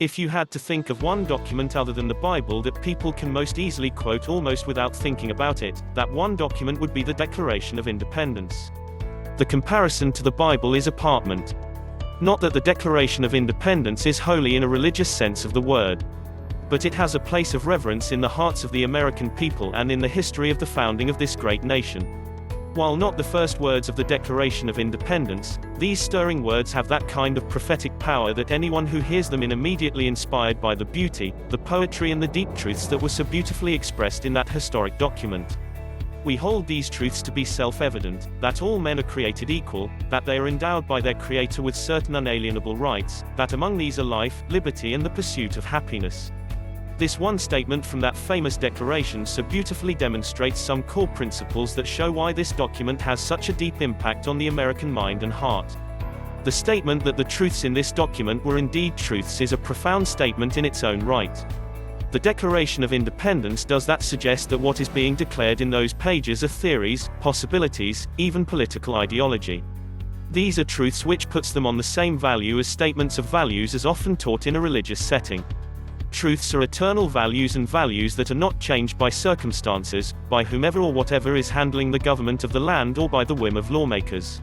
If you had to think of one document other than the Bible that people can most easily quote almost without thinking about it, that one document would be the Declaration of Independence. The comparison to the Bible is apartment. Not that the Declaration of Independence is holy in a religious sense of the word, but it has a place of reverence in the hearts of the American people and in the history of the founding of this great nation. While not the first words of the Declaration of Independence, these stirring words have that kind of prophetic power that anyone who hears them is immediately inspired by the beauty, the poetry and the deep truths that were so beautifully expressed in that historic document. We hold these truths to be self-evident, that all men are created equal, that they are endowed by their Creator with certain unalienable rights, that among these are life, liberty and the pursuit of happiness. This one statement from that famous declaration so beautifully demonstrates some core principles that show why this document has such a deep impact on the American mind and heart. The statement that the truths in this document were indeed truths is a profound statement in its own right. The Declaration of Independence does that suggest that what is being declared in those pages are theories, possibilities, even political ideology. These are truths which puts them on the same value as statements of values as often taught in a religious setting. Truths are eternal values and values that are not changed by circumstances, by whomever or whatever is handling the government of the land or by the whim of lawmakers.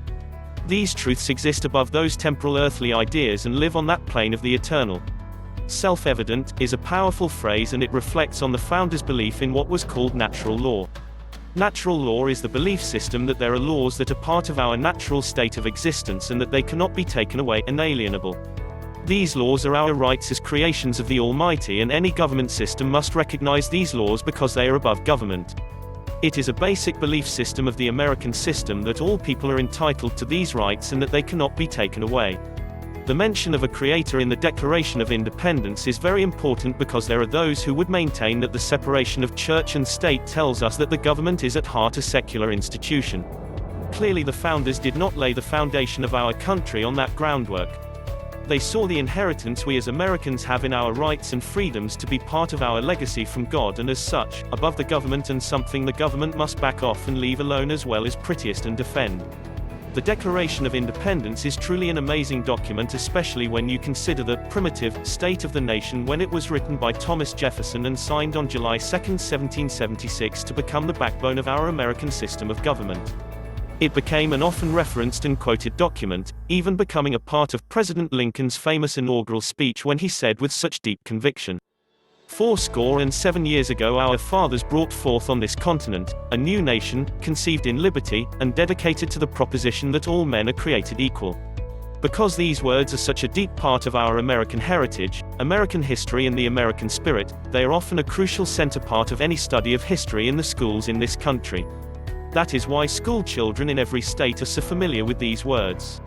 These truths exist above those temporal earthly ideas and live on that plane of the eternal. Self-evident is a powerful phrase and it reflects on the founders' belief in what was called natural law. Natural law is the belief system that there are laws that are part of our natural state of existence and that they cannot be taken away, inalienable. These laws are our rights as creations of the Almighty, and any government system must recognize these laws because they are above government. It is a basic belief system of the American system that all people are entitled to these rights and that they cannot be taken away. The mention of a creator in the Declaration of Independence is very important because there are those who would maintain that the separation of church and state tells us that the government is at heart a secular institution. Clearly the founders did not lay the foundation of our country on that groundwork. They saw the inheritance we as Americans have in our rights and freedoms to be part of our legacy from God and as such, above the government and something the government must back off and leave alone as well as prettiest and defend. The Declaration of Independence is truly an amazing document, especially when you consider the primitive state of the nation when it was written by Thomas Jefferson and signed on July 2, 1776 to become the backbone of our American system of government. It became an often referenced and quoted document, even becoming a part of President Lincoln's famous inaugural speech when he said with such deep conviction, "47 years ago our fathers brought forth on this continent, a new nation, conceived in liberty, and dedicated to the proposition that all men are created equal." Because these words are such a deep part of our American heritage, American history and the American spirit, they are often a crucial center part of any study of history in the schools in this country. That is why school children in every state are so familiar with these words.